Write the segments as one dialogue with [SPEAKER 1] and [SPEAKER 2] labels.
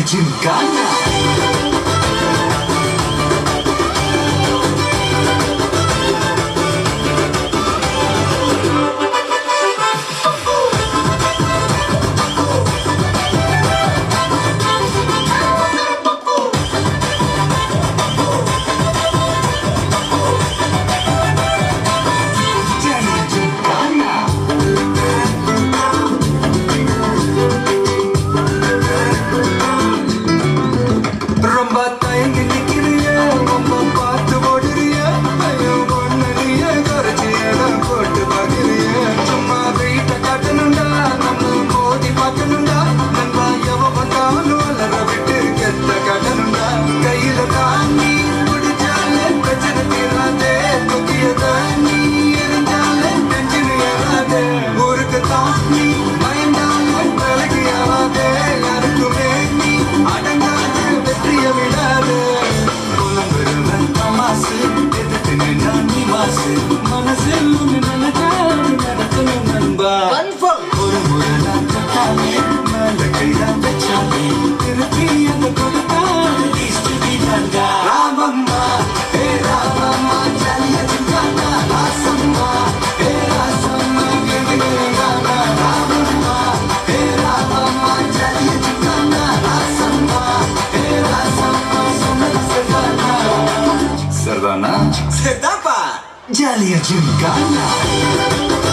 [SPEAKER 1] Gymkhana. Sardana, Sedapa, Jalia Gymkhana.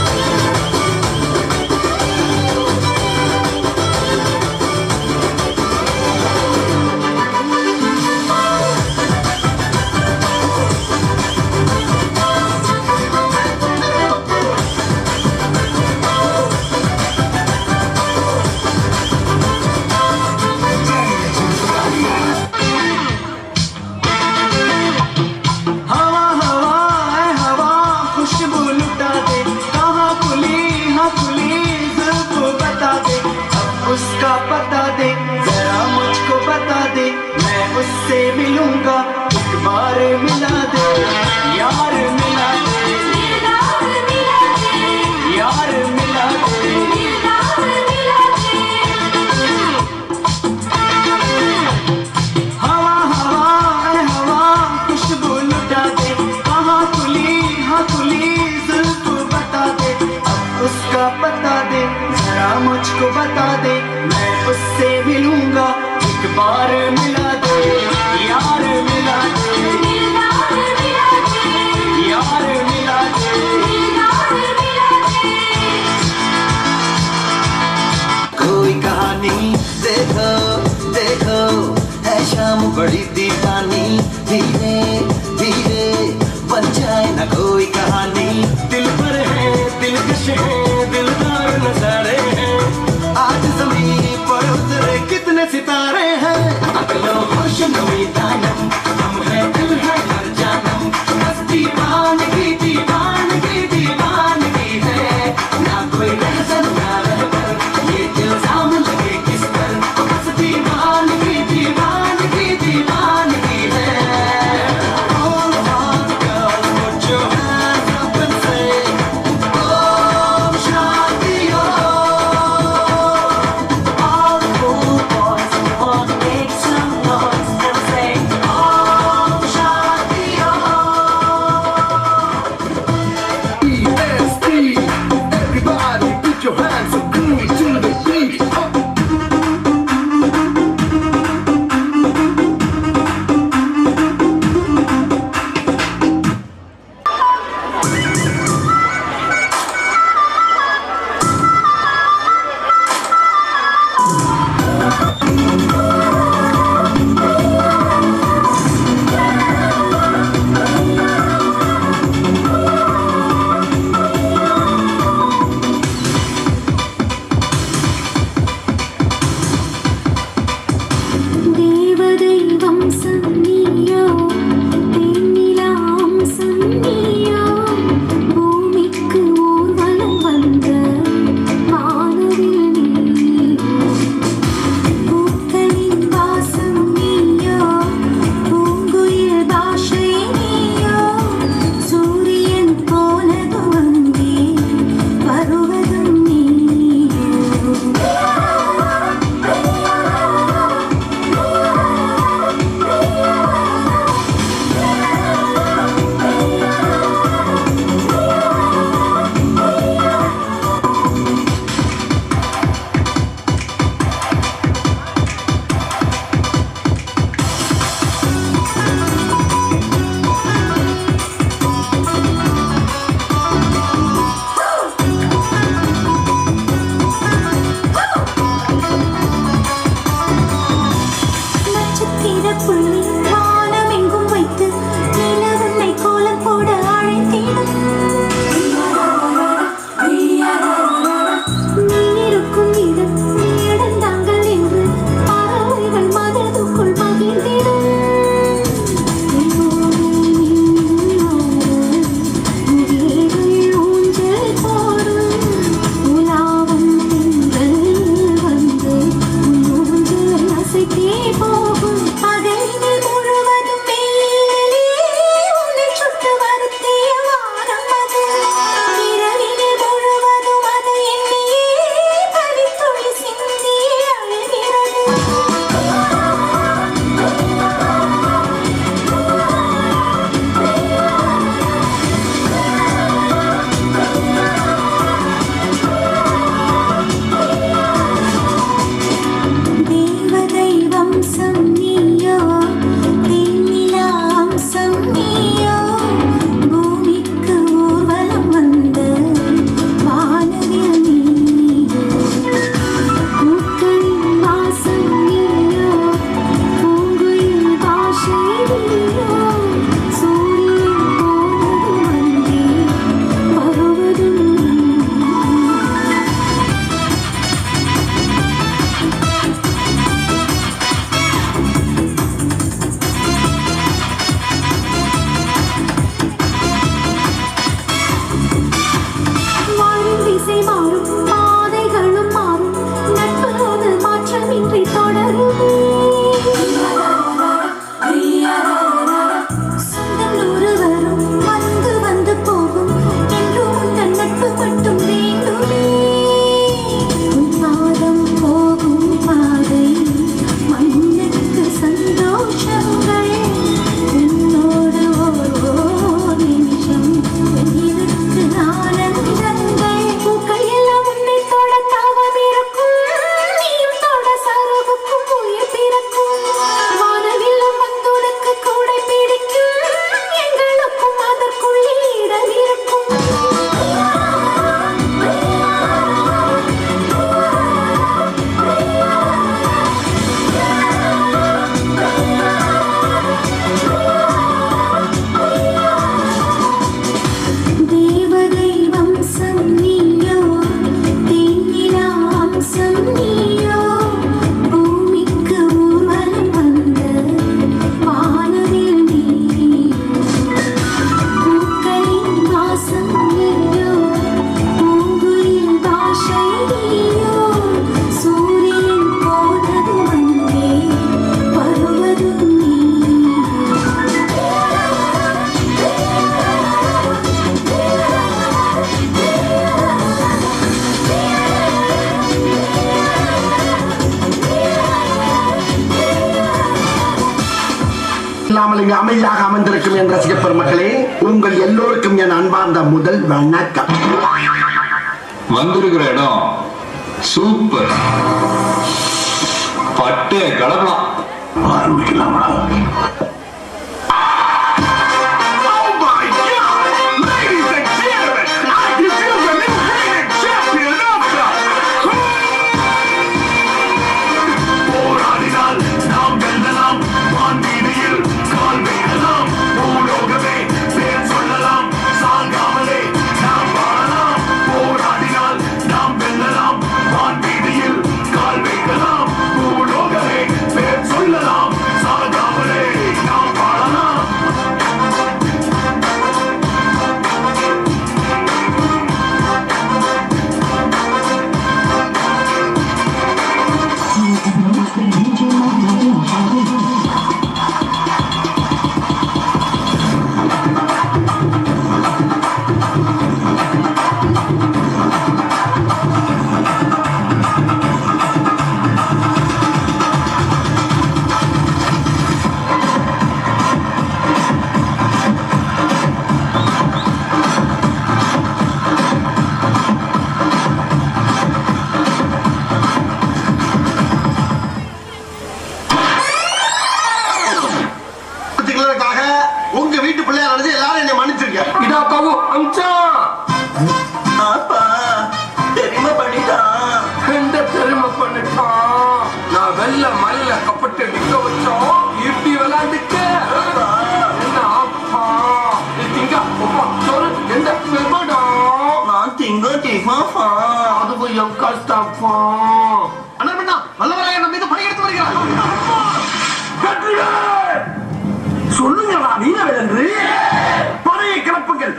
[SPEAKER 2] उसका पता दे जरा मुझको बता दे मैं उससे मिलूंगा एक बार मिला दे यार मिला दे यार मिला दे हवा हवा है हवा खुशबू लुटा दे कहाँ खुली जुल्फ बता दे अब उसका पता दे जरा मुझको बता दे मैं उससे मिलूंगा एक बार मिला दे यार मिला दे यार मिला दे
[SPEAKER 1] कोई कहानी देखो देखो है शाम बड़ी दीवानी धीरे धीरे बन जाए ना कोई कहानी दिल पर है दिलकश है दिलदार नजारे हैं आज ज़मीन
[SPEAKER 3] இங்கு அமைதியாக அமர்ந்திருக்கும் என் ரசிக பெருமக்களே, உங்கள் எல்லோருக்கும் என் அன்பார்ந்த முதல் வணக்கம்.
[SPEAKER 4] வந்திருக்கிற இடம் சூப்பர். பட்டு கலப்பலாம்.
[SPEAKER 3] ஆரம்பிக்கலாமா? உங்க வீட்டு பிள்ளையா நினைச்சு எல்லாரும் என்னை மன்னிச்சிருக்கேன்.
[SPEAKER 2] பெருமை பண்ணிட்டான். நான் வெள்ள மல்ல கப்பட்டு நிக்க வச்சோம். இப்படி விளையாண்டுக்க என்ன ஆப்பா திங்க சொல்லு. எந்த பெருமாடா நான் திங்க திமாப்பா அதுவும் என் கஷ்டப்பா.
[SPEAKER 3] அண்ணா நல்லவராக நம்ம மீது படையெடுத்து வருகிறார். சொல்லுங்களா வீரவேல் என்று படையை கிளப்புங்கள்.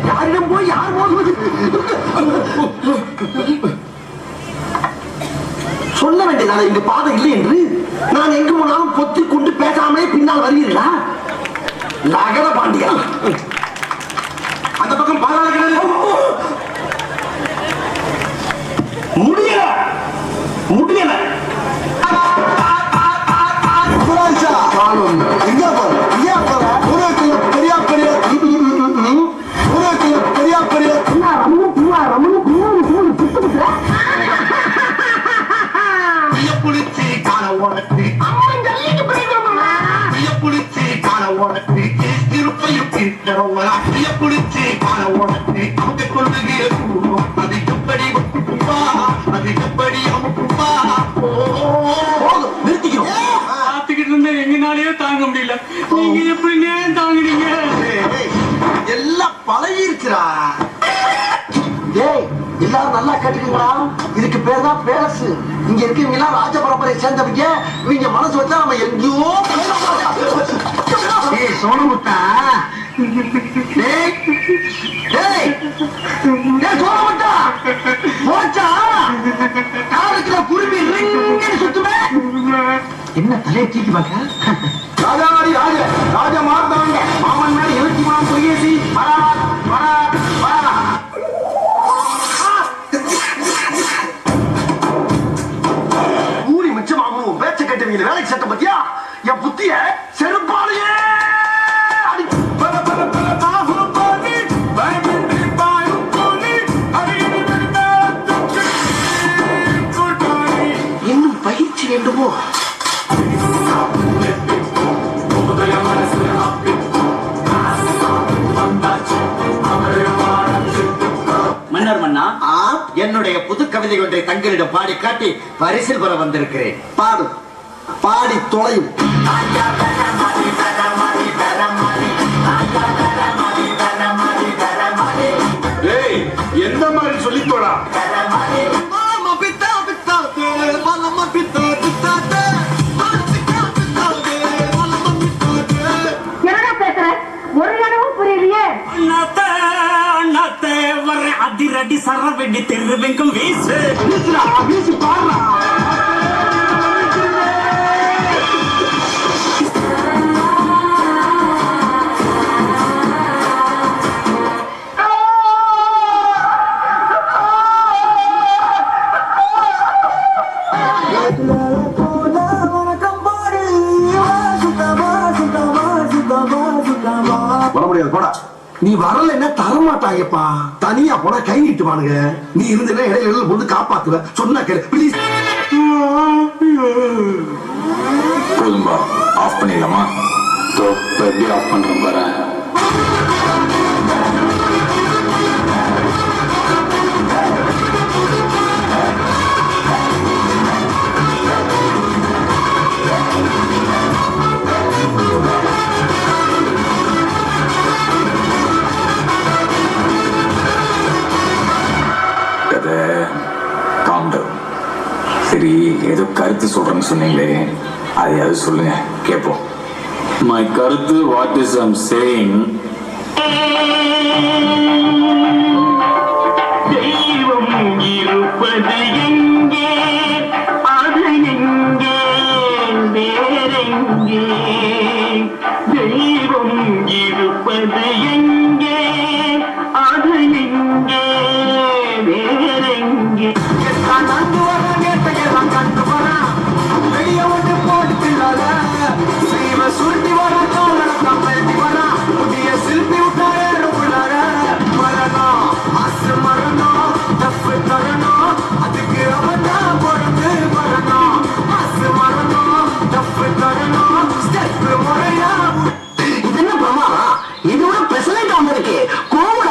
[SPEAKER 3] யாரிடம் போய் யார் மோதுவது? சொல்ல வேண்டியதான இங்கு பாதை இல்லை என்று. நான் எங்கு போனாலும் பொத்திக் கொண்டு பேசாமலே பின்னால் வருகிறீர்களா? நகர பாண்டியா, அந்த பக்கம் பாதாள கிணறு முடியல முடியல. எங்க போற ஐயா போற ஊருக்குள்ள பெரியா பெரிய ஊருக்குள்ள பெரியா பெரிய புளிச்சி காண உனக்கு புளிச்சி காண உனக்கு இருப்பையும் புளிச்சி காண உனக்கு அவங்க கொள்ளுகிற அது எப்படி அது எப்படி நிறுத்திக்கிறோம்.
[SPEAKER 2] பார்த்துக்கிட்டு இருந்தா எங்கனாலேயே தாங்க முடியல. நீங்க எப்படிங்க தாங்குறீங்க?
[SPEAKER 3] எல்லாம் பழகி இருக்கிறா. ஏய் எல்லாரும் நல்லா கேட்டுக்கீங்களா? இதுக்கு பேர் தான் பேலஸ். இங்க இருக்கவங்க எல்லாம் ராஜ பரம்பரை சேர்ந்தவங்க. இவங்க மனசு வச்சா நம்ம எங்கேயோ சோனமுத்தா. சோனமுத்தா போச்சா காலத்துல குருவி சுத்துமே. என்ன தலையை தீக்கி பார்க்க? ராஜாவாடி ராஜ ராஜ மார்த்தாண்ட மாமன் மேல 23 பொய்யேசி வரா வரா வரா. ஊடி மிச்சமாகும் பேச்ச கேட்டவங்க வேலைக்கு சட்ட பத்தியா? என் புத்திய செருப்பாலையே இன்னும் பயிற்சி வேண்டுமோ?
[SPEAKER 1] மன்னர் மன்னா, என்னுடைய புது கவிதை ஒன்றை தங்களிடம் பாடி காட்டி பரிசில் பெற வந்திருக்கிறேன்.
[SPEAKER 3] பாடு பாடி தொலையும்.
[SPEAKER 4] எந்த மாதிரி சொல்லித்தோடா?
[SPEAKER 5] என்னடா பேசுற? ஒரு இடமும் புரியலையே.
[SPEAKER 2] அண்ணாத்தே வர அதிர அடி சர வெடி தெருவெங்கும் வீசு
[SPEAKER 3] வீசி பாடுறா வர முடியாது போடா நீ வரலைன்னா தரமாட்டாங்கப்பா தனியா போனா கை நீட்டுவானுங்க நீ இருந்தேன்னா இடையில போது காப்பாத்துவ சொன்னா கேளு ப்ளீஸ்
[SPEAKER 4] போதும்பா ஆஃப் பண்ணிடலாமா எப்படி ஆஃப் பண்றேன் பாரு சரி ஏதோ கருத்து சொல்றேன்னு சொன்னீங்களே அதையாவது சொல்லுங்க கேட்போம் மை கருத்து வாட் இஸ் ஐம் சேயிங்
[SPEAKER 2] தெய்வம் இருப்பது எங்கே அது எங்கே வேறெங்கே தெய்வம் இருப்பது எங்கே அது எங்கே வேறெங்கே
[SPEAKER 3] சுருட்டி வர கம்பி வர புதிய சில்பி விட்டாரு மரணம் மாசு மரணம் தப்பு தரணும் அதுக்கு அவதான் பொறுத்து வரணும் மாசு மரணம் தப்பு தரணும் ஸ்டெப் முறையா இது என்ன பிரமாதம் இதோட பெசலைட் வந்திருக்கு கோவிட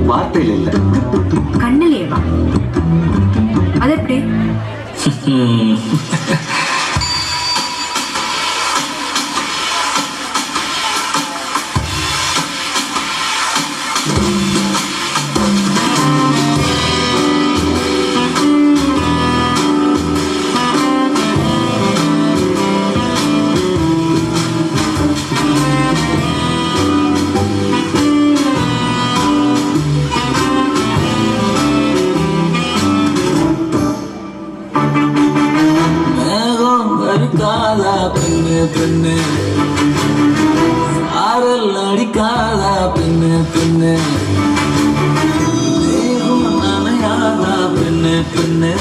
[SPEAKER 4] வார்த்தையில் இல்ல
[SPEAKER 5] கண்ணிலேவா அது எப்படி
[SPEAKER 6] அடிக்காதா பெண்ணு பெண்ணு சாரல் அடிக்காதா பெண்ணு பெண்ணு தேகம் அணையாதா பெண்ணு பெண்ணு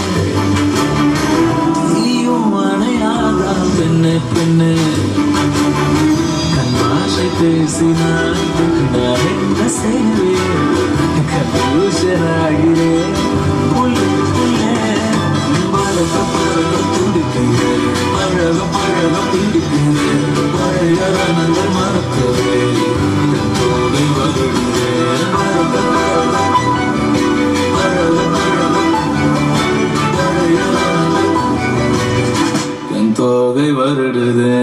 [SPEAKER 6] தீயும் அணையாதா பெண்ணு பெண்ணு கண்பாஷை பேசினாய் நான் என்ன செய்வேன் கன்ஃபியூஷனாகிறேன் பழக பழக பிடிக்கிறேன் பழைய ரணங்கள் மறக்கவே தோகை வருகிறேன் பழக பழைய என் தோகை வருடுதே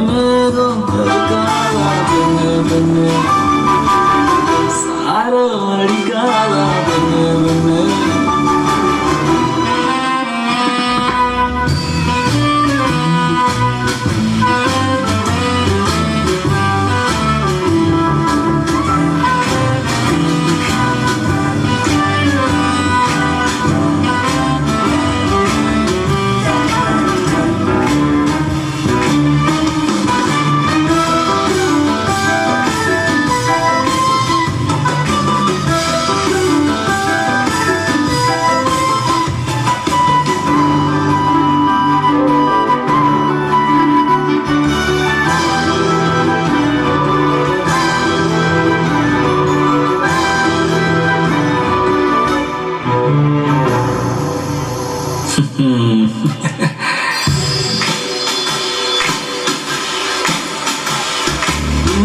[SPEAKER 6] மேகம் அடிக்காதா பெண்ணு பெண்ணு சாரம் அடிக்காதா பெண்ணு பெண்ணு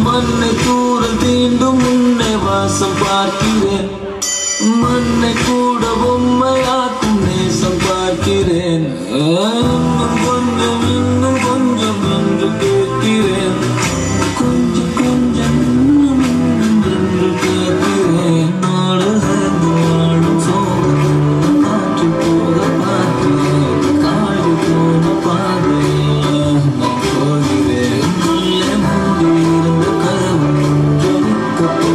[SPEAKER 6] மண்ணை தூரல் தீண்டும் வாசம் பார்க்கிறேன் மண்ணை கூட பொம்மையாக்கும் நேசம் பார்க்கிறேன் இன்னும் கொஞ்சம் என்று கேட்கிறேன் கொஞ்சம் கொஞ்சம் இன்னும் என்று கேட்கிறேன் நாடு சேர்ந்து வாழும் சோகம் காற்று போக பார்க்கிறேன் காடு போன பாதையில் நான் போகிறேன் உள்ளே மூடி இருந்த கதவு ஜொலிக்கப்பட்டு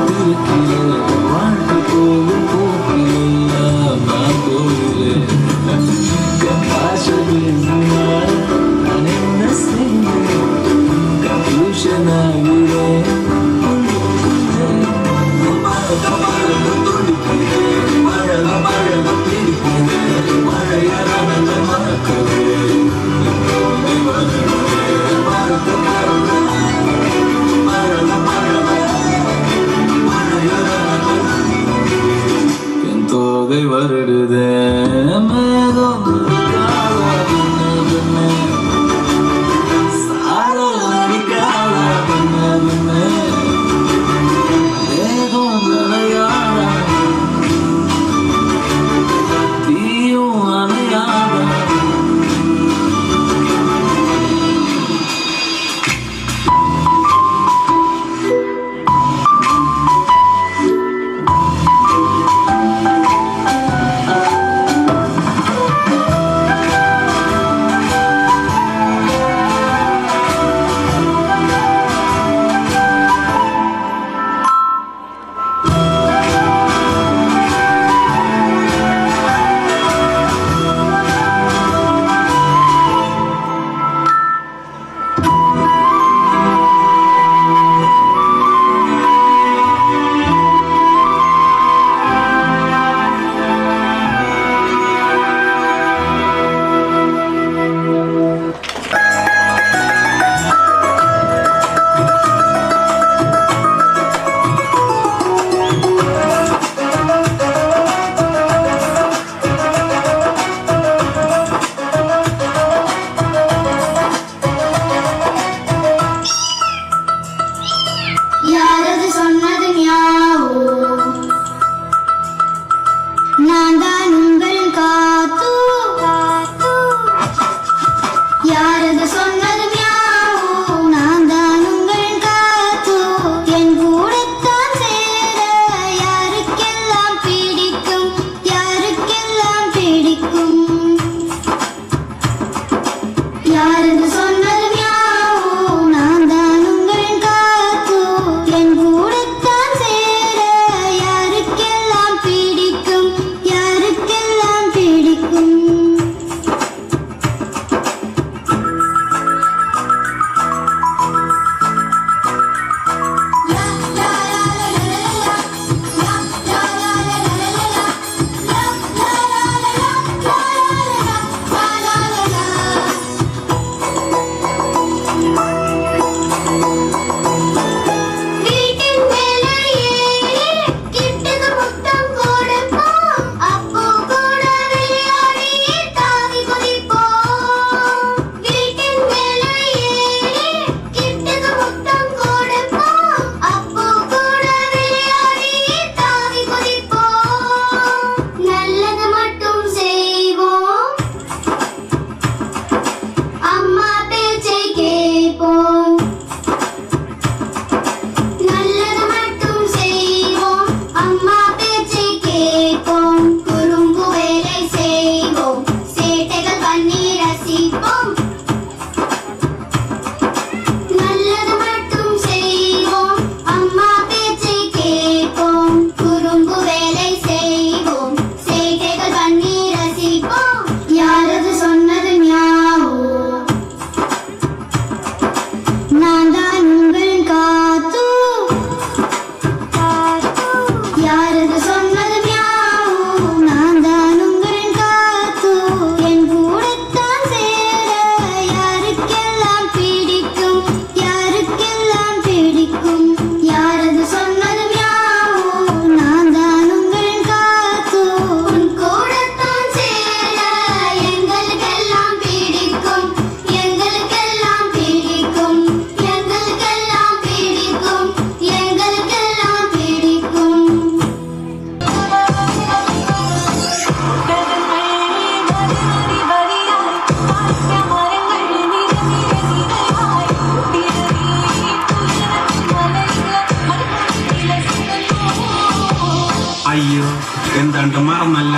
[SPEAKER 6] திருக்கிறேன் வாழ்க்கை போகும் போக்கில் நான் போகிறேன் பாஷை பேசினார் நான் என்ன செய்வேன் கன்ஃபியூஷன் ஆகிறேன் என் தோகை வருடுதே மேகம் இருக்காதா பெண்ணே சாரல் அடிக்காதா பெண்ணே தேகம் நனையாதா தீயும் அணையாதா
[SPEAKER 7] മാത്രമല്ല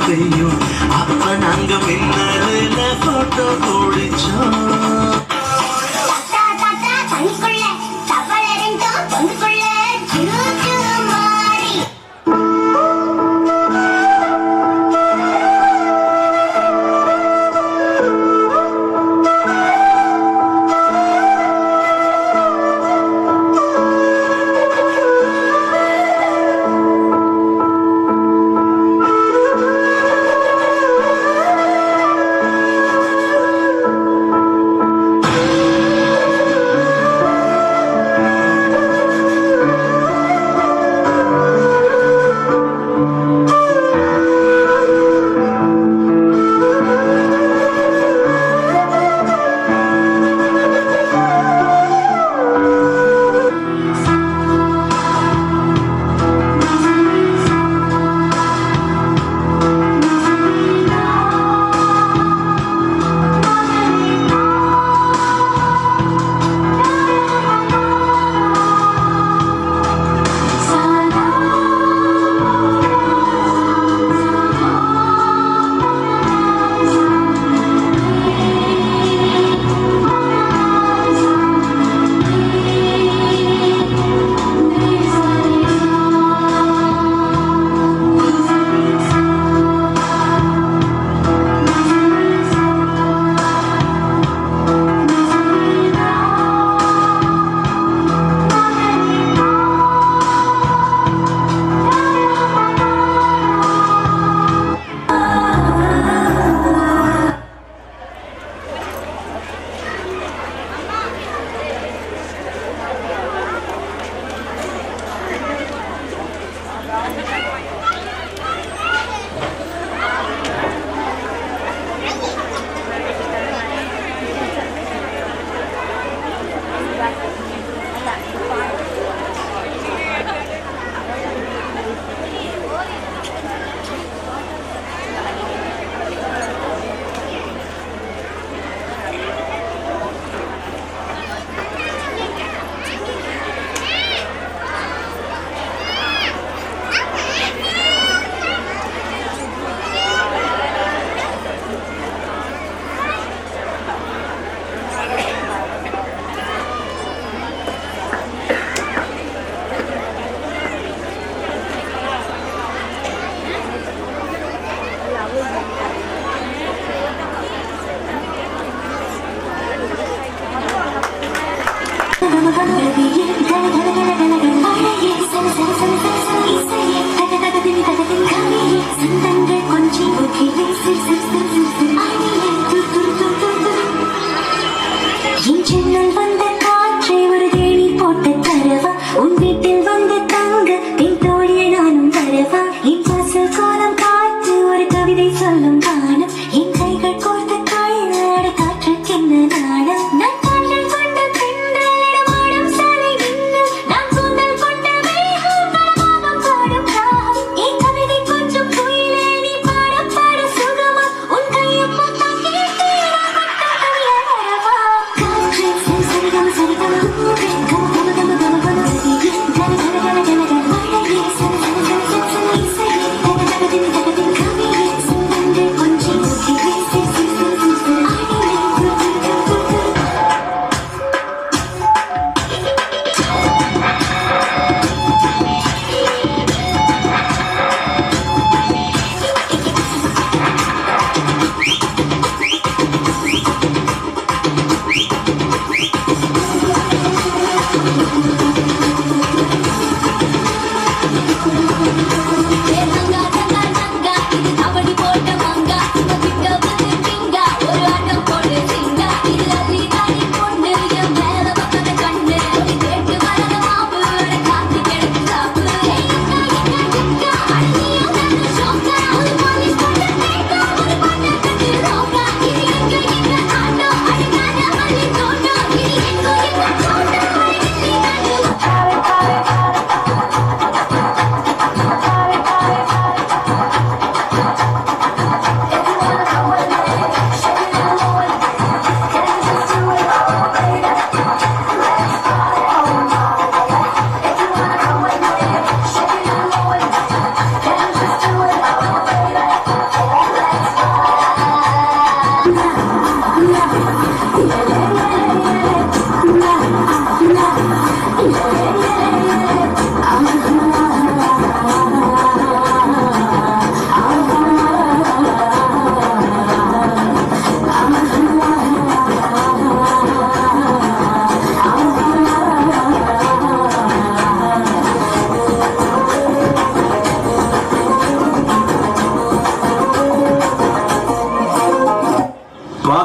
[SPEAKER 6] பெய்யும் அப்ப நாங்க மின்னல போட்டோ பிடிச்சோம்
[SPEAKER 7] உன்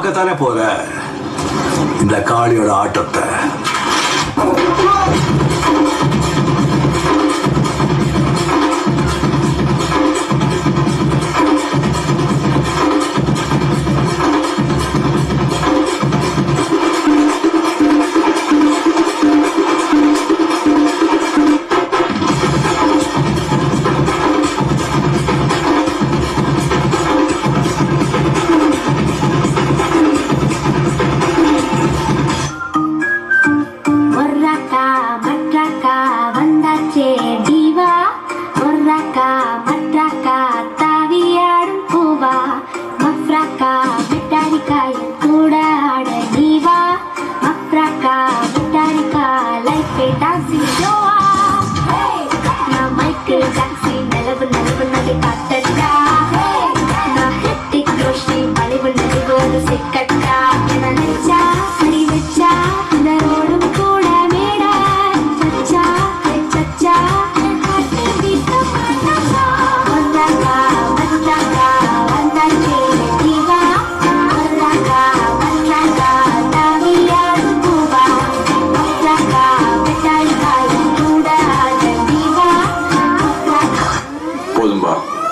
[SPEAKER 7] பார்க்கத்தானே போற இந்த காளியோட ஆட்டத்தை.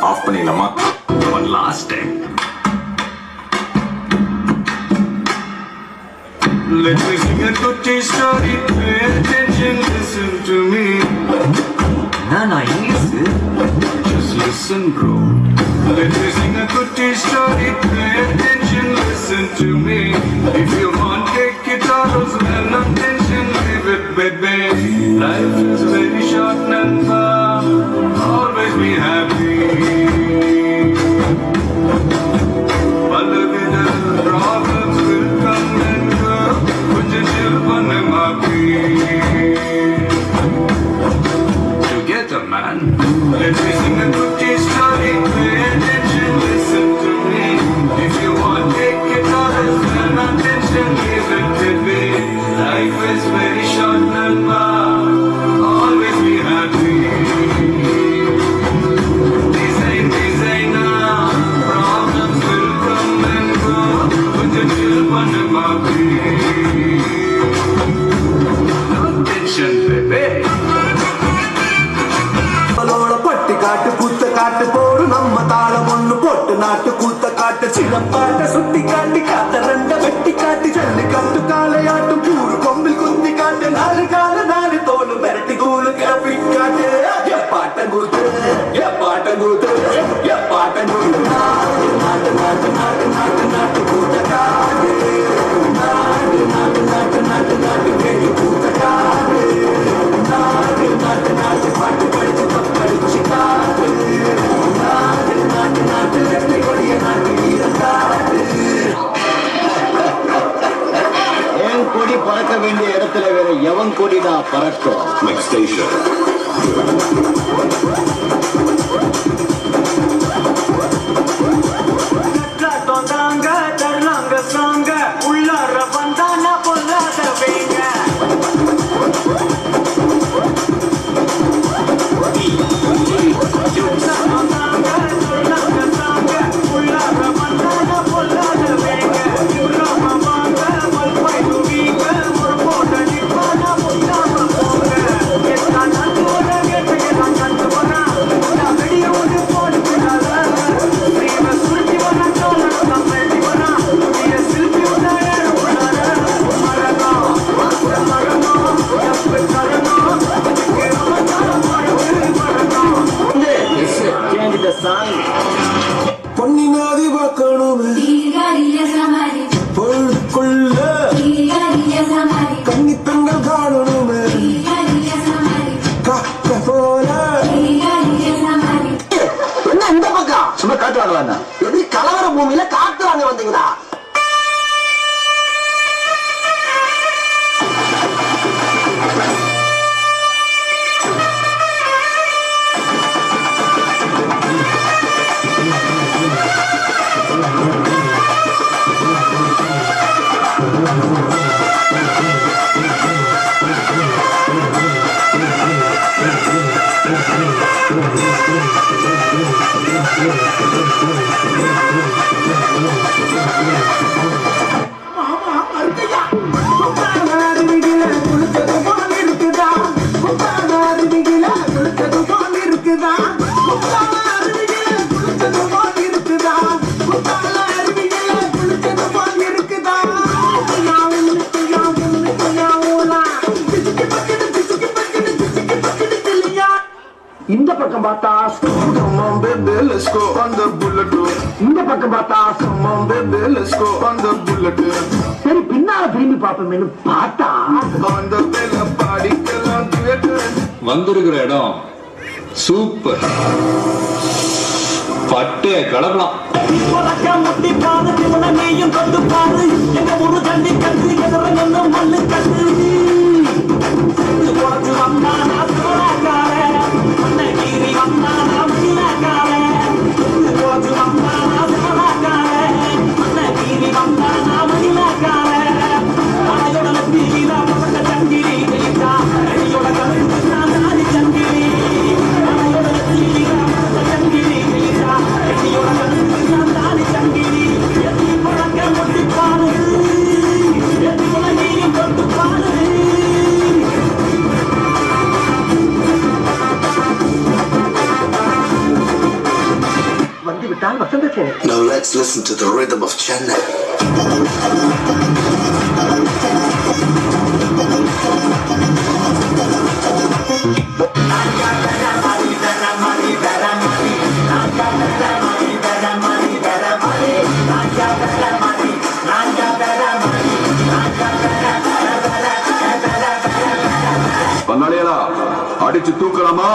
[SPEAKER 4] ஆஃப் பண்ணிடலாமா?
[SPEAKER 7] One last time. Let me sing a good story. Pay attention, listen to me.
[SPEAKER 1] நான் English
[SPEAKER 7] Just listen, bro. Let me sing a good story. Pay attention, listen to me. If you want, take it all as well. No tension, leave it, baby. Life is very short, Nanda. Always be happy. பலவித problems will come and go. கொஞ்சம் chill பண்ணு மாப்பி. Together, man. Let me sing a good story. Pay attention, listen to me. If you want, take it all as well. No tension, leave it, baby. Life is very short, Nanda. Always be happy. Problems will come and go. கொஞ்சம் chill பண்ணு மாப்பி. No tension, baby.
[SPEAKER 3] பட்டி காட்டு கூத்த காட்டு போடு நம்ம தாளம் ஒண்ணு போட்டு நாட்டு கூத்த காட்டு சிலம்பாட்ட சுட்டி காட்டி காத்த ரெண்ட வெட்டி காட்டி ஜல்லி காட்டு காலையாட்டும் கூறு கொம்பில் குந்தி காட்டு நாலு கால நாலு தோல் மிரட்டி கூழு கிளப்பி காட்டு எப்பாட்டம் கூத்து எப்பாட்டம் கூத்து எப்பாட்டம் கூத்து நாடு நாட்டு நாட்டு நாட்டு நாட்டு நாட்டு கூத்த காடு நாடு நாட்டு நாட்டு நாட்டு நாட்டு கேட்டு கூத்த காடு நாடு நாட்டு நாட்டு பாட்டு படிச்சு படிச்சு காடு நாடு நாட்டு நாட்டு வெற்றி கொடிய நாட்டு வீரக்காடு.
[SPEAKER 1] என் கொடி பறக்க வேண்டிய இடத்துல வேற எவன் கொடிதான் பறக்கும்?
[SPEAKER 7] Next station.
[SPEAKER 2] தொந்தாங்க தரலாங்க சாங்க உள்ளார வந்தானா பொல்லாத வேங்க
[SPEAKER 3] பொன்னி நாதி பார்க்கணுமே பொழுதுக்குள்ள கன்னி பெண்கள் காணணுமே காக்க போல என்ன இந்த பக்கம் சும்மா காட்டு வாங்க எப்படி கலவர பூமியில காத்து வாங்க வந்தீங்களா?
[SPEAKER 2] Thank you.
[SPEAKER 3] இந்த பக்கம் பார்த்தா come on baby let's go on the bullet இந்த பக்கம் பார்த்தா come on baby let's go on the bullet சரி பின்னால திரும்பி பாப்போம்னு பார்த்தா அந்த மேல பாடிக்கலாம் duet
[SPEAKER 7] வந்திருக்கிற இடம் சூப்பர் பட்டே கலக்கலாம்
[SPEAKER 6] Now let's listen to the rhythm of Chennai.
[SPEAKER 7] பங்காளியலா அடிச்சு தூக்கலாமா?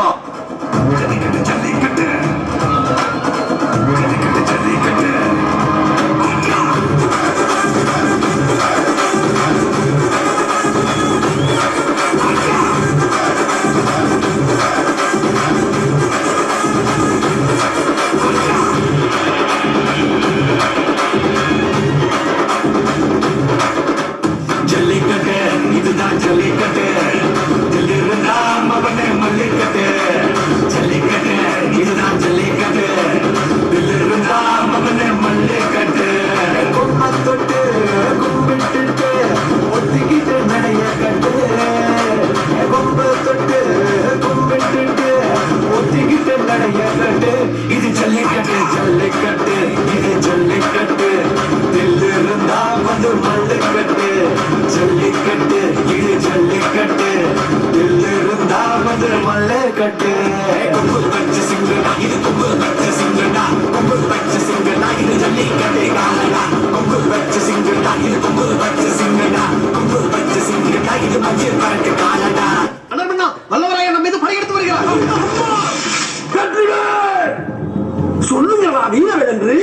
[SPEAKER 3] சொல்லுங்களா வீரர்கள் என்று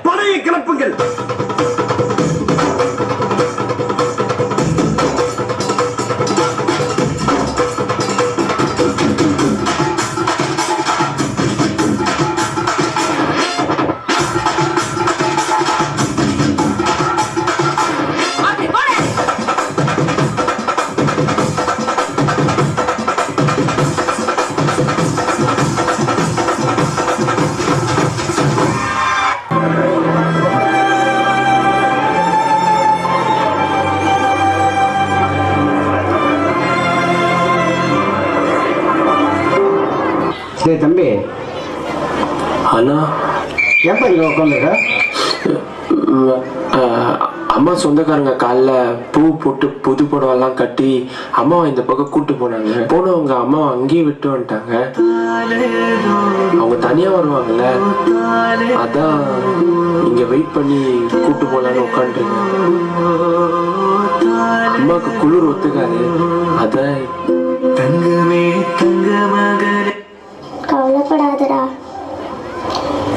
[SPEAKER 3] படையை கிளப்புங்கள். தம்பி
[SPEAKER 8] அண்ணா
[SPEAKER 3] ஏப்பா இங்க உட்காந்துருக்க?
[SPEAKER 8] அம்மா சொந்தக்காரங்க காலைல பூ போட்டு புது புடவெல்லாம் கட்டி அம்மாவை இந்த பக்கம் கூட்டு போனாங்க. போனவங்க அம்மாவை அங்கேயே விட்டு வந்துட்டாங்க. அவங்க தனியா வருவாங்கல்ல, அதான் இங்க வெயிட் பண்ணி கூட்டு போலான்னு உட்காந்துருக்கேன். அம்மாவுக்கு குளிர் ஒத்துக்காது, அதான்.
[SPEAKER 9] கவலைப்படாதடா,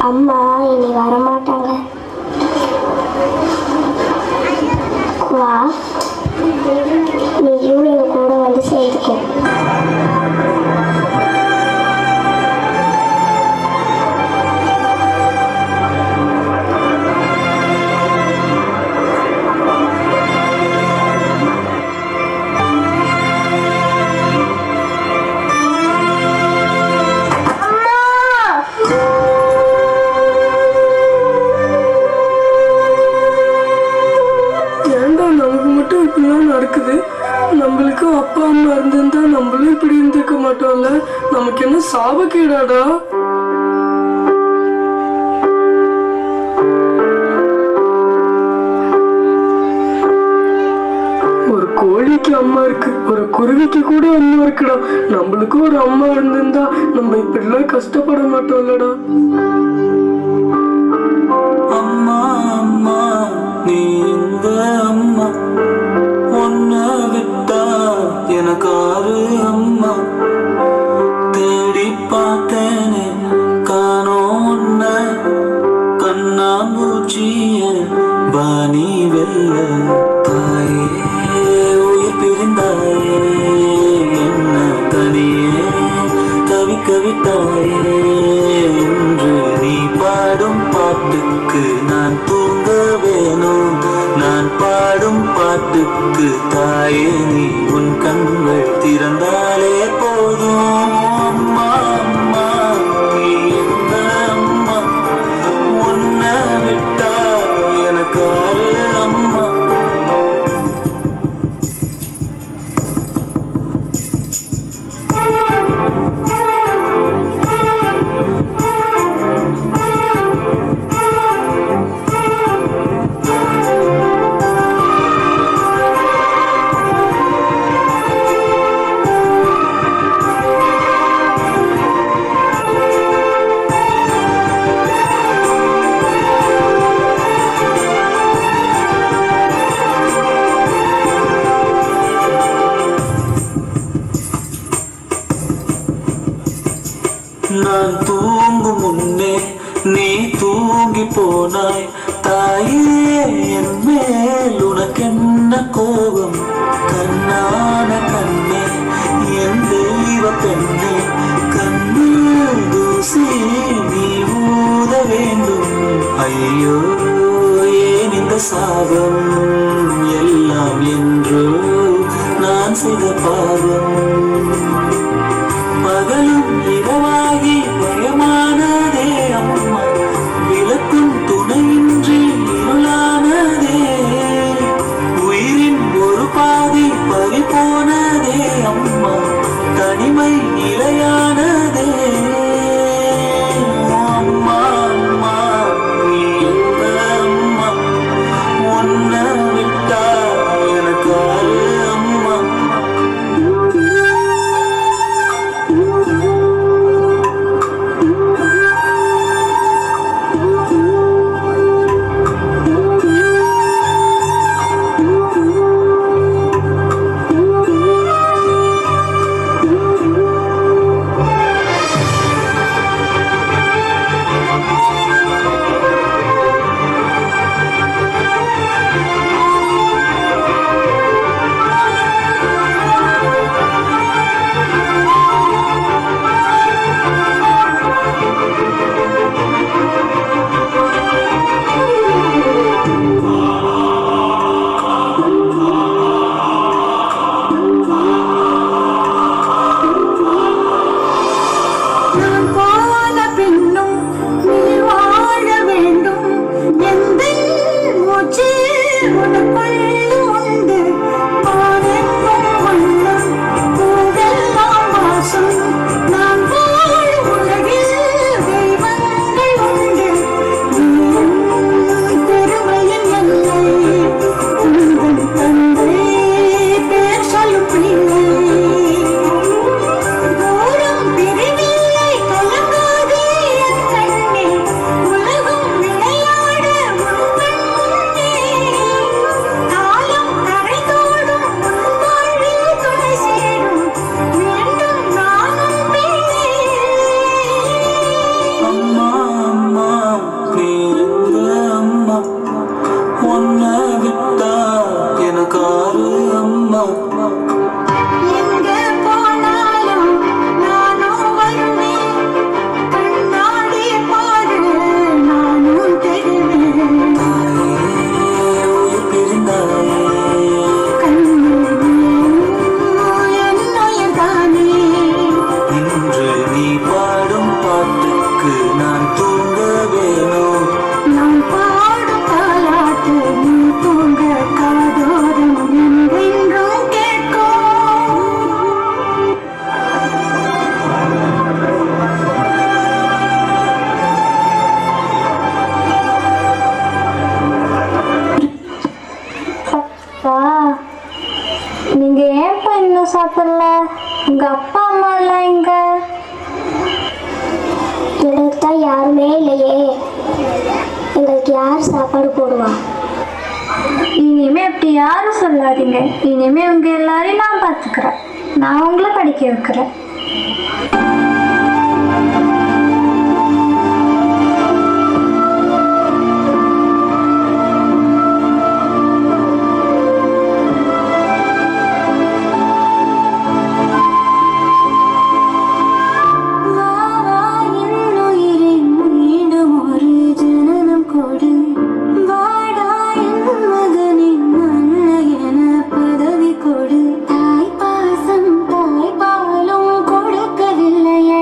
[SPEAKER 9] அம்மா இனி வரமாட்டாங்க. வா, நீயும் எங்க கூட வந்து சேர்ந்துக்கோ.
[SPEAKER 10] சாபக்கேடாடா. ஒரு கோழிக்கு அம்மா இருக்கு, ஒரு குருவிக்கு கூட அம்மா இருக்குடா. நம்மளுக்கு ஒரு அம்மா இருந்திருந்தா நம்ம இப்படிலாம் கஷ்டப்பட மாட்டோம்லடா.
[SPEAKER 2] அம்மா அம்மா நீ இந்த அம்மா, ஒன்ன விட்டா எனக்காரு அம்மா. தேடி பார்த்தேனே காணோம் உன்ன, கண்ணாம்பூச்சிய பாணி வெல்ல. தாயே உயிர் பிரிந்தாயே, என்ன தனியே தவிக்க விட்டாயே. என்று நீ பாடும் பாட்டுக்கு நான் தூங்க வேணும், நான் பாடும் பாட்டுக்கு தாயே நீ உன் கண்கள் திறந்தாலே போதும். அம்மா அம்மா நீ எந்த அம்மா, உன்னை விட்டா எனக்கு ஆறு அம்மா. நான் தூங்கும் முன்னே நீ தூங்கி போனாய் தாயே. என் மேல் உனக்கென்ன கோபம்? கண்ணான கண்ணே என் தெய்வ பெண்ணே, கண்ணில் தூசி நீ ஊத வேண்டும். ஐயோ ஏன் இந்த சாபம் எல்லாம் என்றோ நான் செய்த பாவம். பகலும் இரவாகி பயமானதே அம்மா, விளக்கும் துணையின்றி இருளானதே. உயிரின் ஒரு பாதி பறி போனதே அம்மா, தனிமை நிலையானதே. அம்மா அம்மா நீ எந்த அம்மா, உன்னை விட்டா எனக்கு ஆறு அம்மா.
[SPEAKER 9] சாப்பிடல? உங்க அப்பா அம்மா எல்லாம் எங்க? எனக்கு தான் யாருமே இல்லையே. எங்களுக்கு யார் சாப்பாடு போடுவா?
[SPEAKER 11] இனிமே அப்படி யாரும் சொல்லாதீங்க. இனிமே உங்க எல்லாரையும் நான் பார்த்துக்கிறேன். நான் உங்களை படிக்க வைக்கிறேன்.
[SPEAKER 9] தாய் பாசம் தாய் பாலும் கொடுக்கவில்லையே.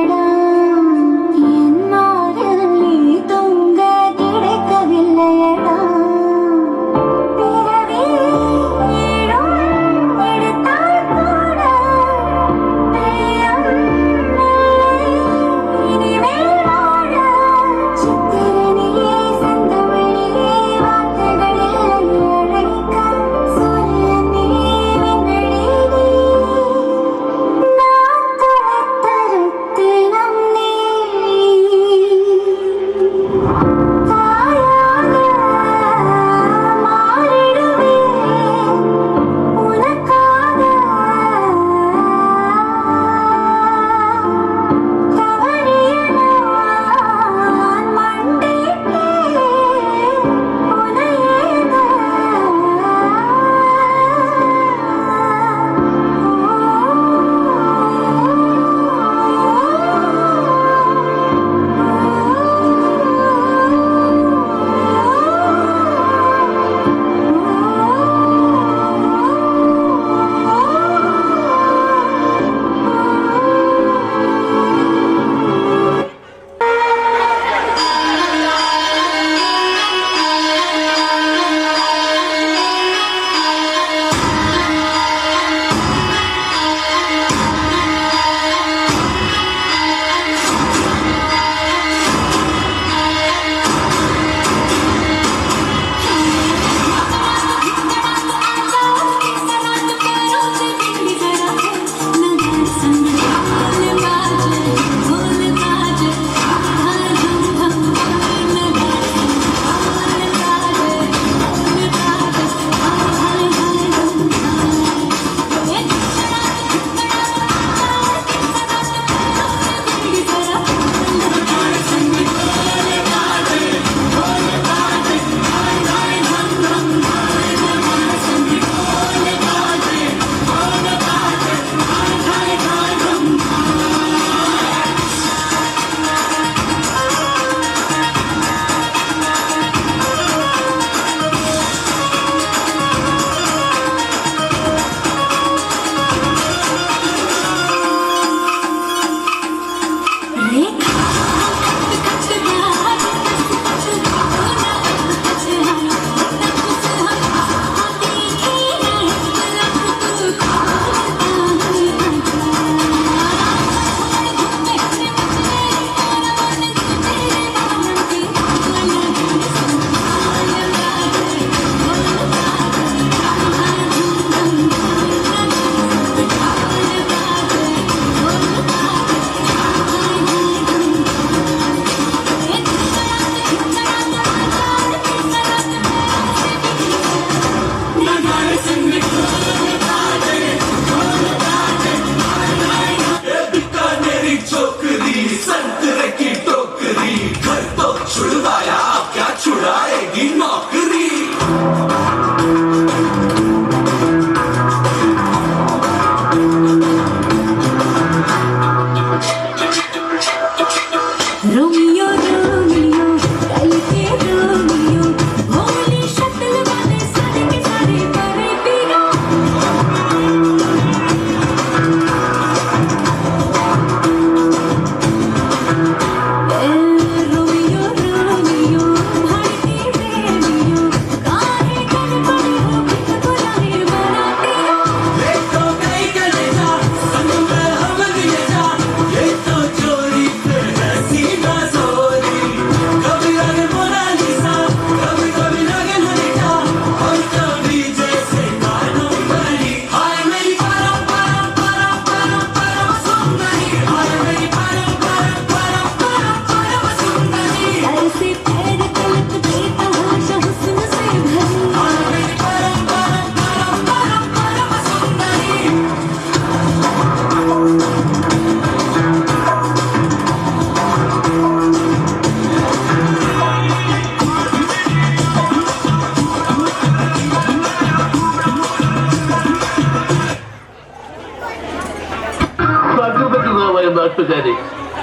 [SPEAKER 12] നാട്ടുകാരെ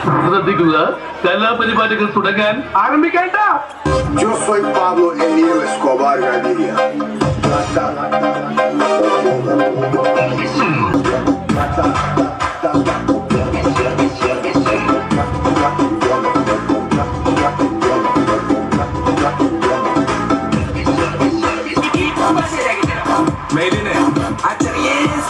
[SPEAKER 12] ശ്രദ്ധിക്കുക, കലാപരിപാടികൾ തുടങ്ങാൻ ആരംഭിക്കേണ്ട.
[SPEAKER 6] Yo soy Pablo Emilio Escobar Gaviria.
[SPEAKER 7] Medine, acharies,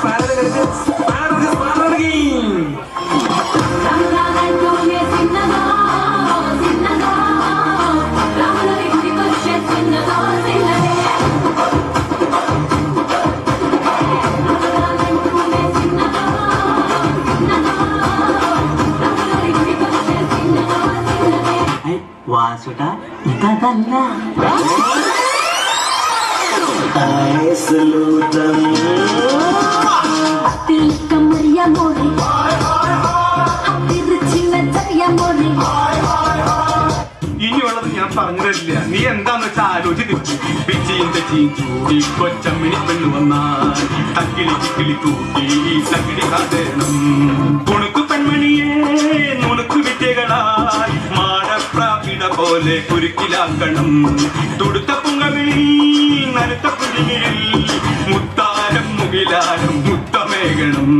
[SPEAKER 2] വാസുട്ടാ ഇതല്ല
[SPEAKER 7] ഇനിയുള്ളത് ഞാൻ പറഞ്ഞു തരില്ല. നീ എന്താന്ന് വെച്ചാൽ ആലോചിച്ച് പിച്ചിയും തെച്ചിയും ചൂടി കൊച്ചമ്മിണി പെണ്ണു വന്നാൽ തക്കിളി ചിക്കിളി തൂക്കി തക്കിളി കാതേണം. തുണുക്കു പെൺമണിയെ നുണുക്കു വിദ്യകളായി മാടപ്രാപിട പോലെ കുരുക്കിലാക്കണം. തുടുത്ത പുങ്കവിളി നനുത്ത കുഞ്ഞിൽ മുത്താരം മുകിലാരം മുത്തമേകണം.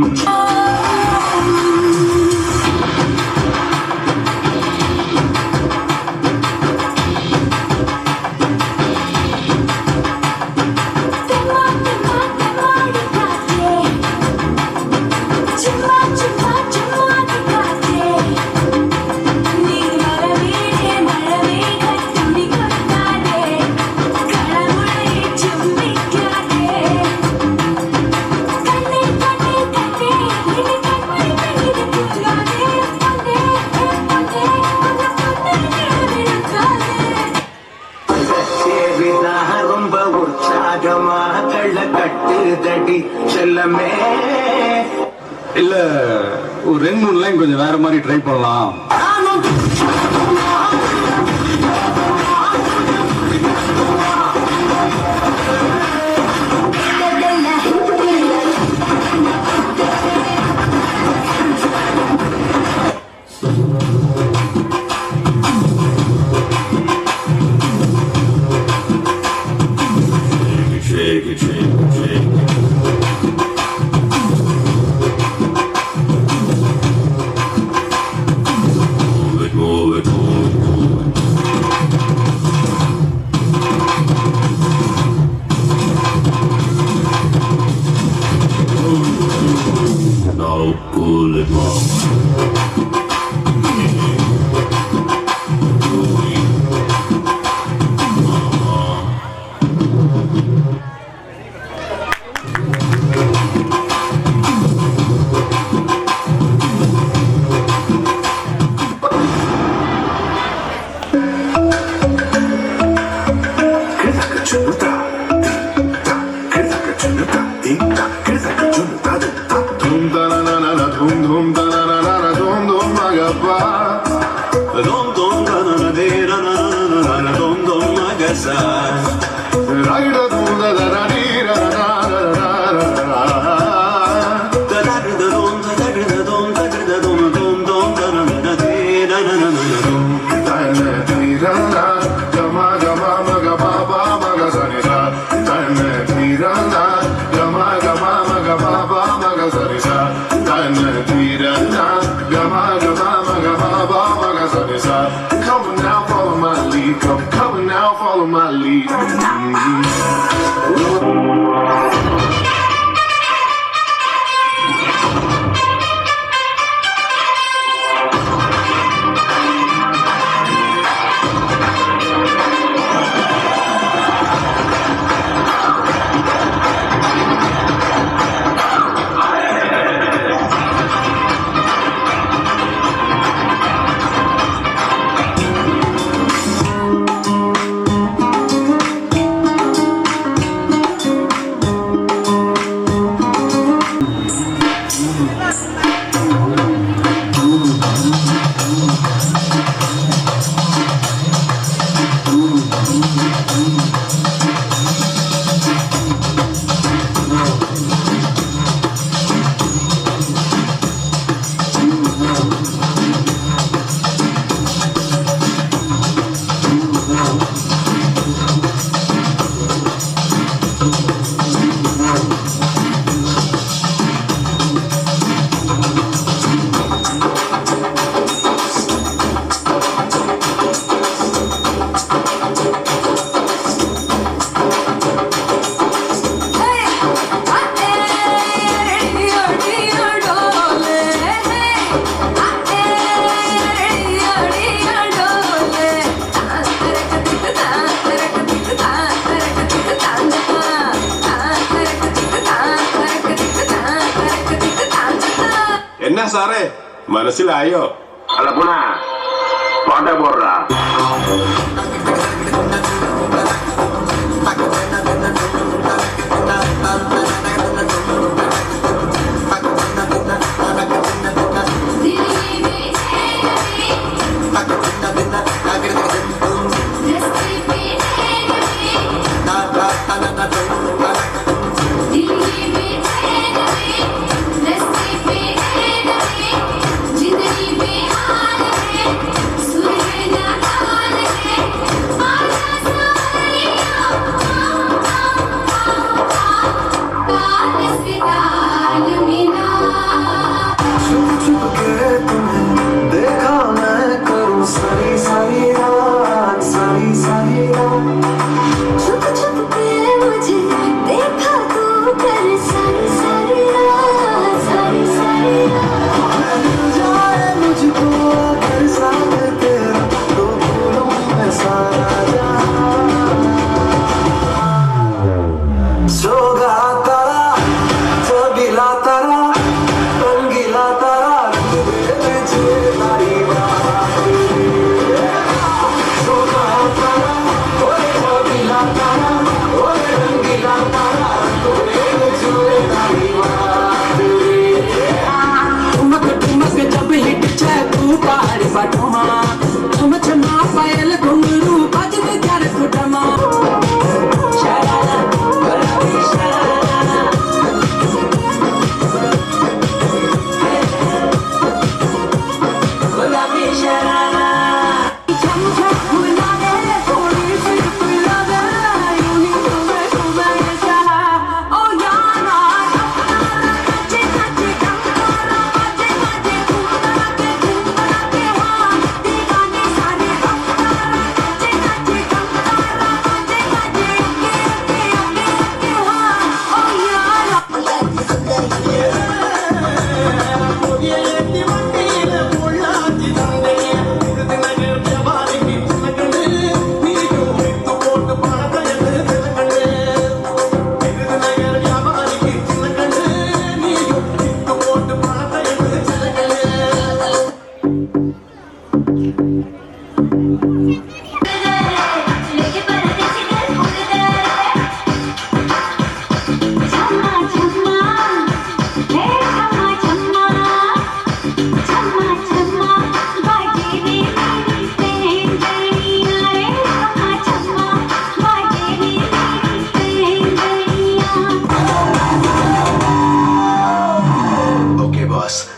[SPEAKER 2] ரொம்ப உற்சாகமா கள்ள கட்டுதடி செல்லமே.
[SPEAKER 4] இல்ல ஒரு 2-3 லைன் கொஞ்சம் வேற மாதிரி ட்ரை பண்ணலாம்.
[SPEAKER 7] Shake it, shake it, shake it. Move it, move it, move it. Now pull it more.
[SPEAKER 3] Come on now, follow my lead. Come now, follow my lead. എന്നാ സാറേ മനസ്സിലായോ?
[SPEAKER 12] അല്ല പോണാ പാട്ട പോടുറാ.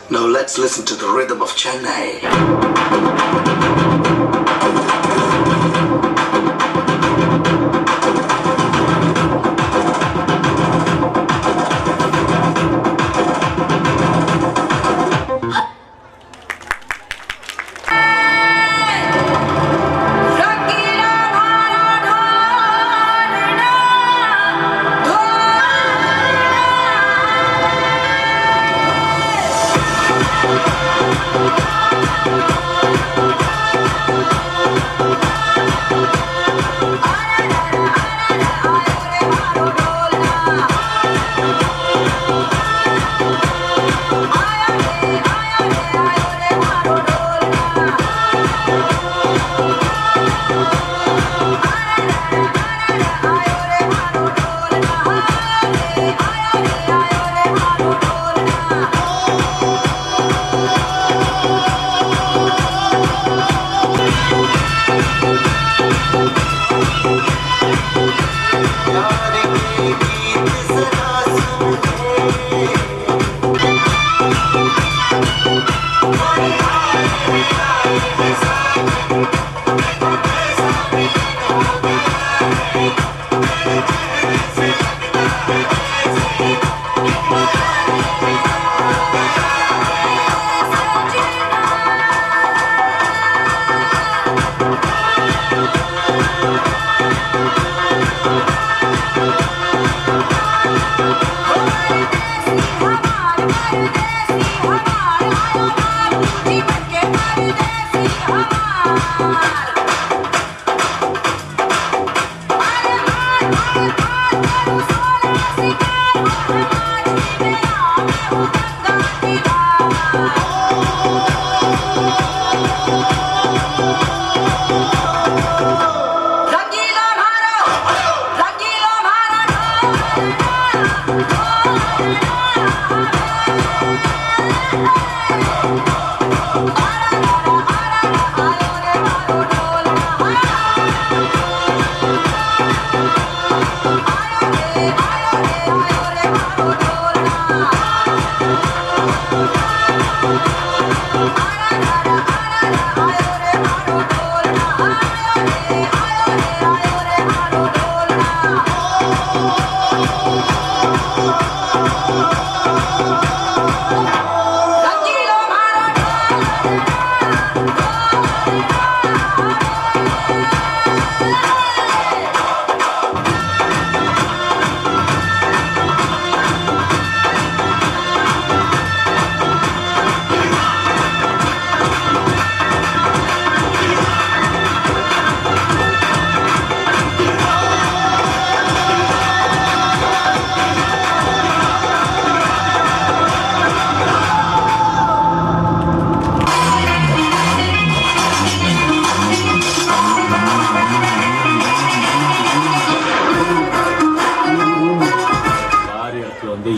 [SPEAKER 6] Now let's listen to the rhythm of Chennai.
[SPEAKER 2] Thank you.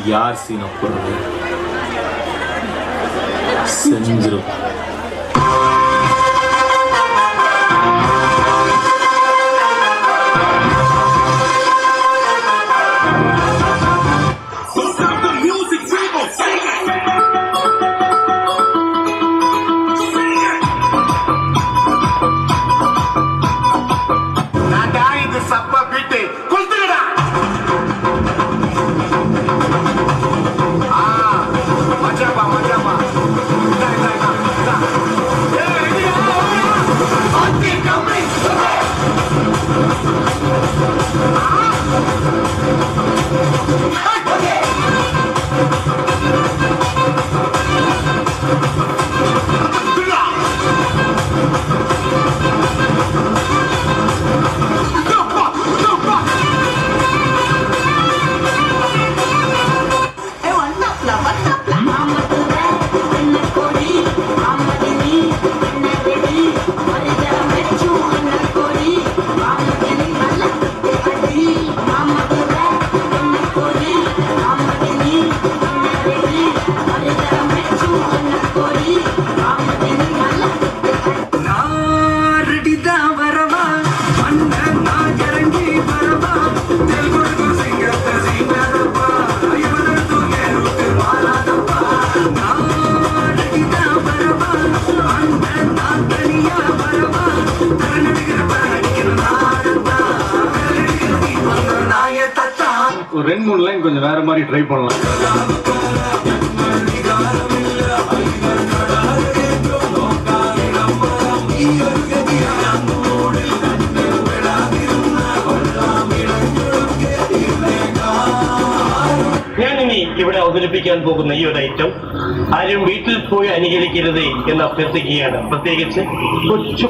[SPEAKER 13] யார் சீனை போடுறது செஞ்சிரும்.
[SPEAKER 14] ஒரு 2-3 line கொஞ்சம் வேற மாதிரி ட்ரை பண்ணலாம்.
[SPEAKER 15] ഞാനിനി ഇവിടെ അവതരിപ്പിക്കാൻ പോകുന്ന ഈ ഒരു ഐറ്റം ആരും വീട്ടിൽ പോയി അനുകരിക്കരുത് എന്ന് അഭ്യർത്ഥിക്കുകയാണ്. പ്രത്യേകിച്ച് കൊച്ചു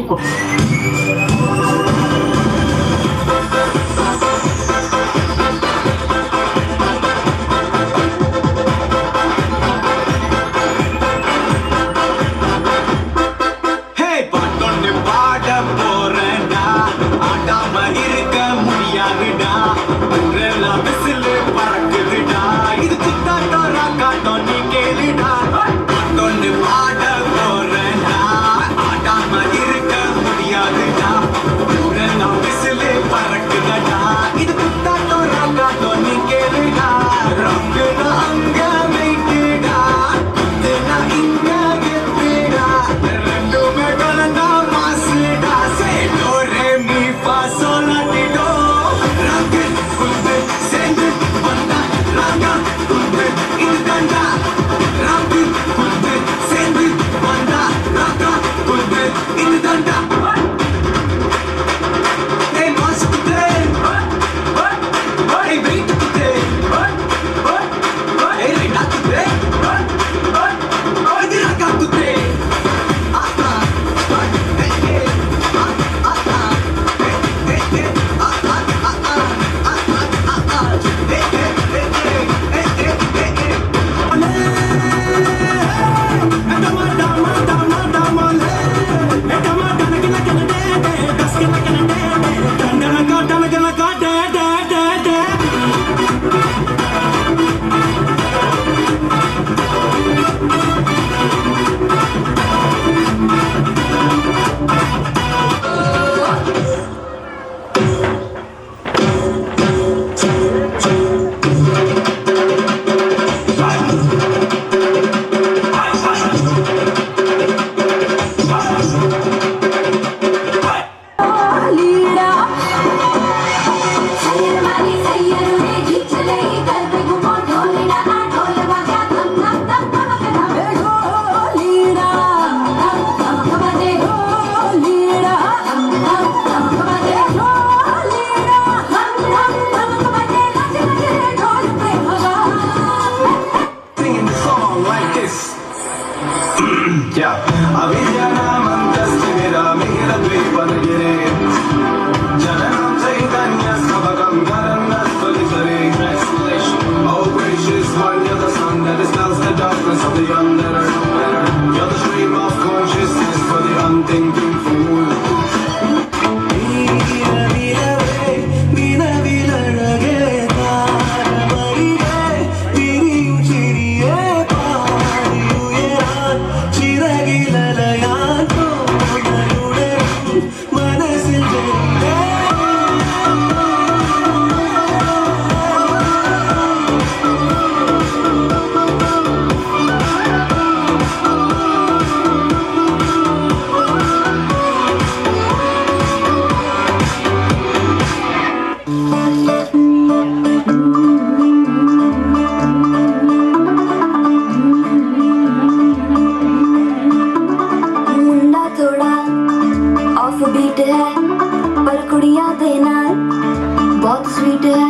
[SPEAKER 2] बहुत स्वीट है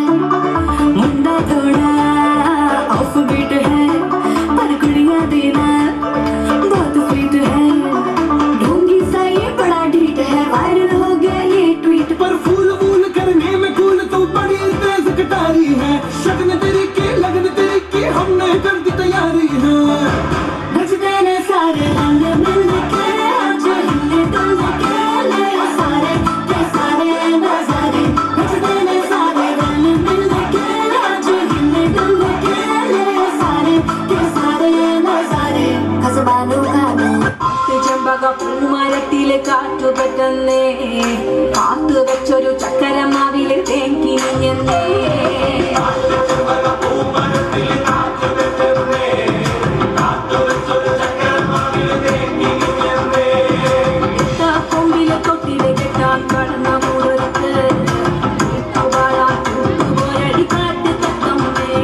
[SPEAKER 2] मुंडा थोड़ा ऑफ बीट है पर कुड़िया देना बहुत स्वीट है ढोंगी सा ये बड़ा ढीठ है वायरल हो गया ये ट्वीट
[SPEAKER 3] पर फूल वूल करने में कूल तो बड़ी तेज कटारी है शगन तेरी की लगन तेरी की हमने कर दी तैयारी है
[SPEAKER 2] बजते ने सारे रंग मिल के आज हिले डुल के ले सारे के सारे नजारे बजते ने सारे रंग मिल के आज हिले डुल के ले सारे के सारे नजारे कसबानु खाने ചെമ്പക പൂമരത്തിലെ കാറ്റു പറ്റുന്നേ കാത്തു വെച്ചൊരു ചക്കരമാവിലെ തേങ്കി നിഞ്ഞേ കൊമ്പിലെ തൊട്ടിലെ കെട്ടാൻ കടന്ന മുറത്ത് പോരടി കാറ്റ് തത്തമ്മേ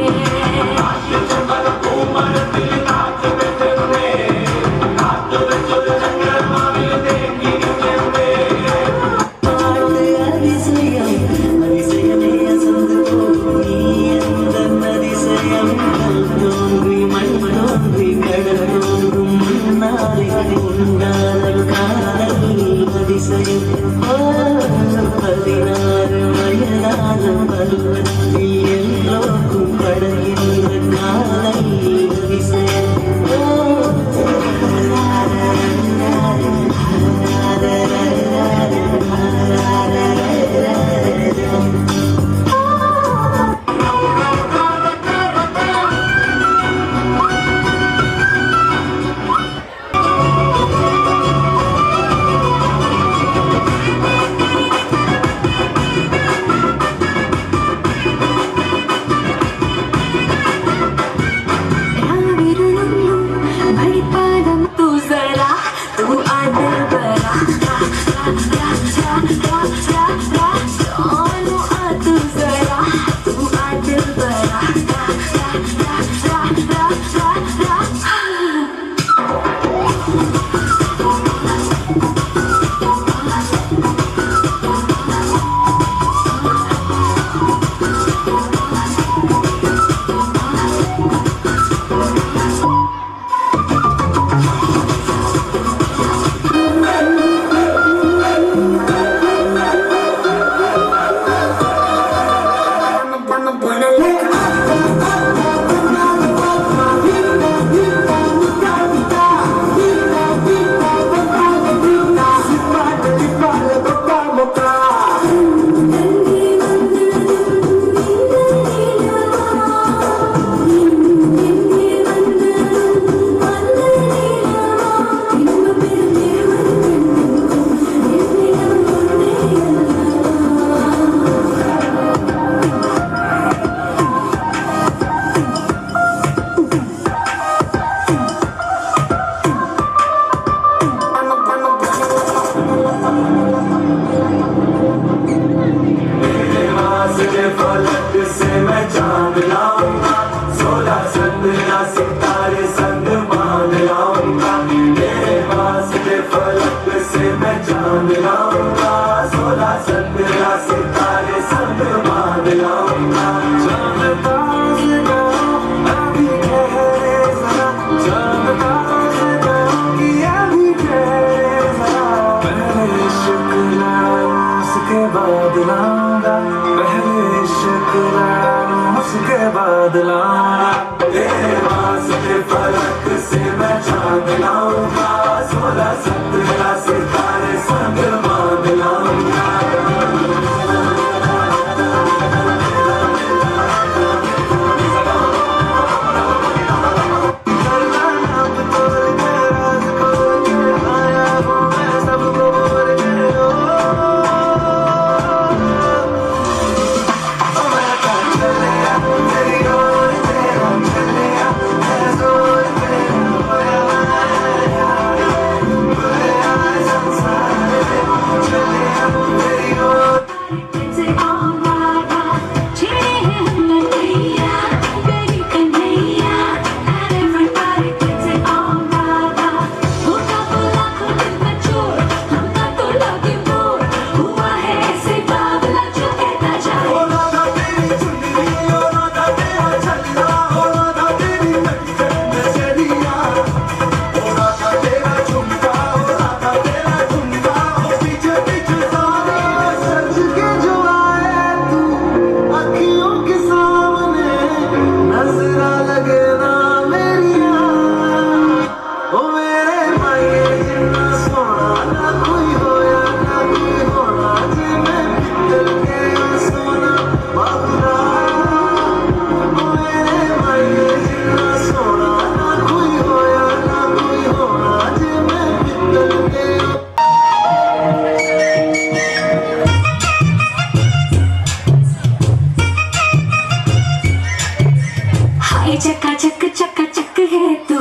[SPEAKER 16] हाय चक्का चक है तू,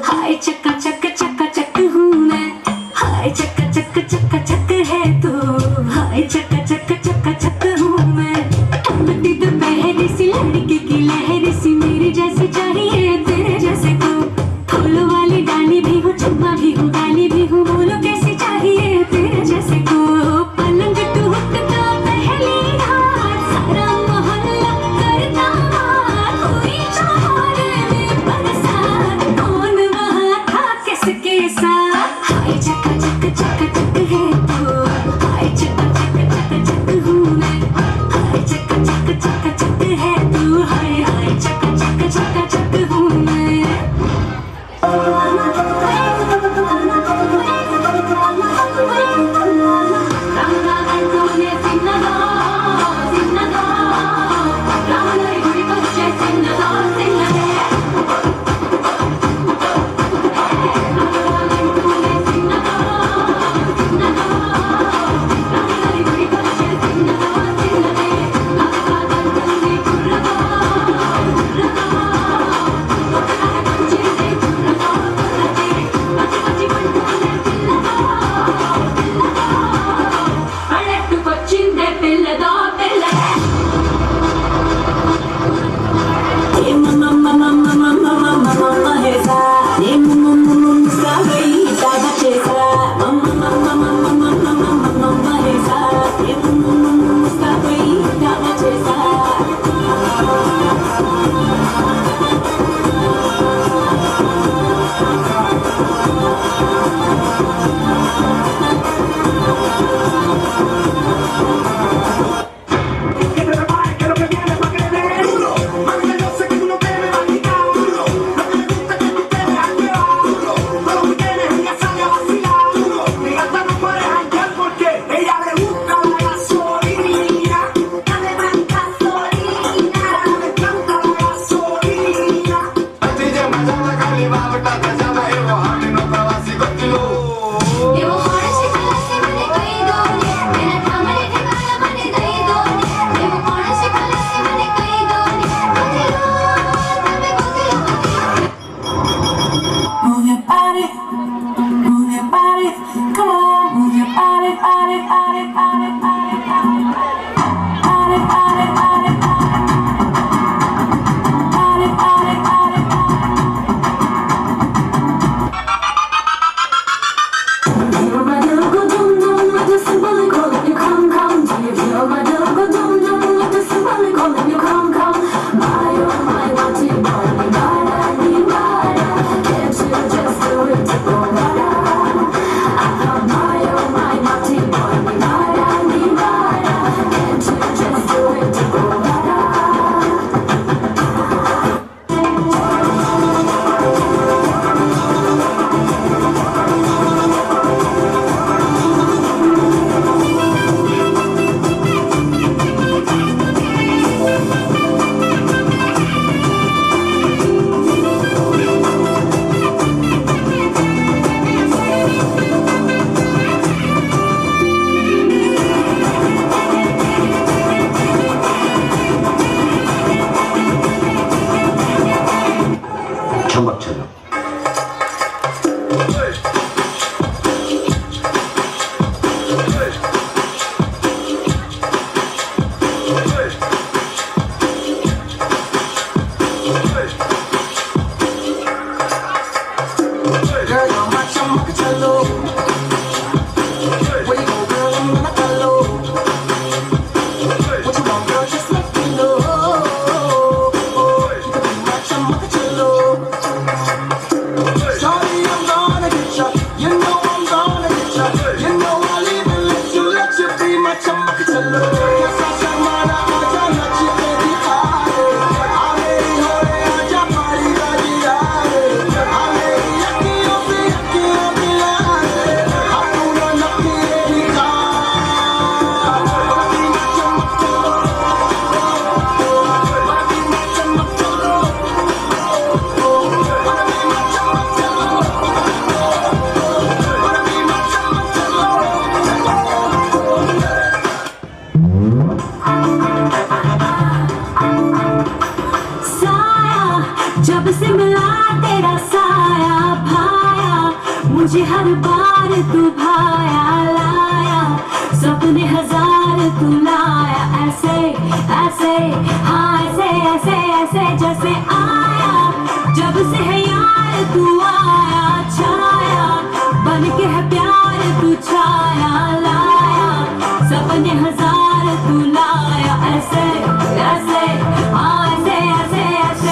[SPEAKER 16] हाय चक्का चक हूँ मैं, हाय चक्का चक है तू, हाय चक्का चक हूँ मैं। टपकती दोपहर सी लड़की की लहर सी मेरे जैसे चाहिए तेरे जैसे को, फूलों वाली डाली भी हूँ चुम्मा भी हूँ डाली भी हूँ, बोलो कैसे चाहिए तेरे जैसे को। पलंग टूटता पहली रात सारा मोहल्ला करता बात, हुई चार में बरसात, कौन वहाँ था किसके साथ। हाय चक्का चक है तू, हाय चक्का चक हूँ मैं, हाय चक्का चक है तू, हाय चक्का चक हूँ मैं। मुझे हर बार तू भाया लाया, सपने हजार तू लाया, ऐसे ऐसे हाँ ऐसे ऐसे ऐसे जैसे आया, जब से है यार तू आया छाया, बन के है प्यार तू छाया लाया, सपने हजार तू लाया, ऐसे ऐसे हाँ ऐसे ऐसे ऐसे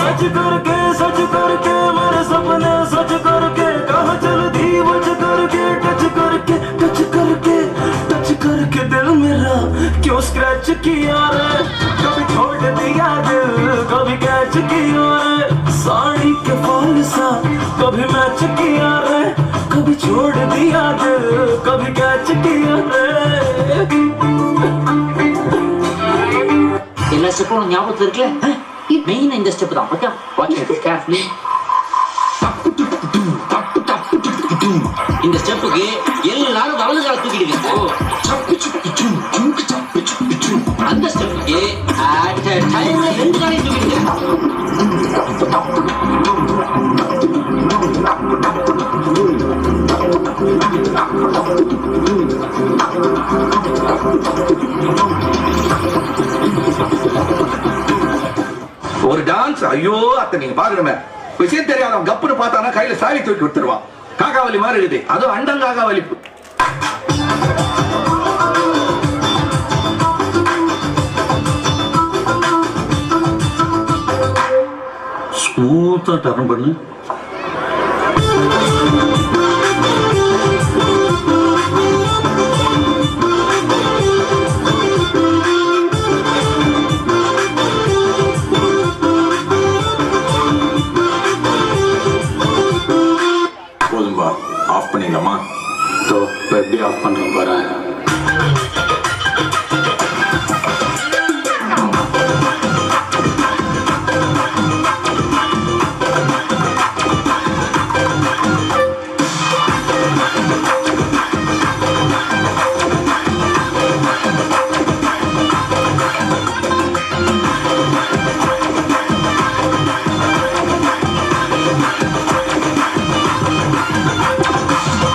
[SPEAKER 3] सच करके मेरे सपने सच करके, कहाँ चल दी बच करके, टच करके टच करके टच करके दिल मेरा क्यों स्क्रैच किया रे, कभी छोड़ दिया दिल कभी कैच किया रे, साड़ी के फॉल सा कभी मैच किया रे, कभी छोड़ दिया दिल कभी कैच किया रे.
[SPEAKER 1] எல்லா ஸ்டெப்பும் ஞாபகத்துல இருக்குல்ல? மெயின் இந்த ஸ்டெப் தான். Okay watch it carefully. இந்த ஸ்டெப்புக்கு எல்லாரும் வலது கால தூக்கிடுங்க. அந்த ஸ்டெப்புக்கு அட் a டைம்ல ரெண்டு காலையும் தூக்கிடுங்க.
[SPEAKER 17] ஒரு டான்ஸ் ஐயோ அத்தை நீங்க பாக்கணுமே, விஷயம் தெரியாதவன் கப்புன்னு பார்த்தானா கையில சாவி தூக்கி விட்டுருவான். காக்காவலி மாதிரி இருக்குது, அதுவும் அண்டங்காக்காவலி.
[SPEAKER 1] ஸ்மூத்தா டர்ன் பண்ணு.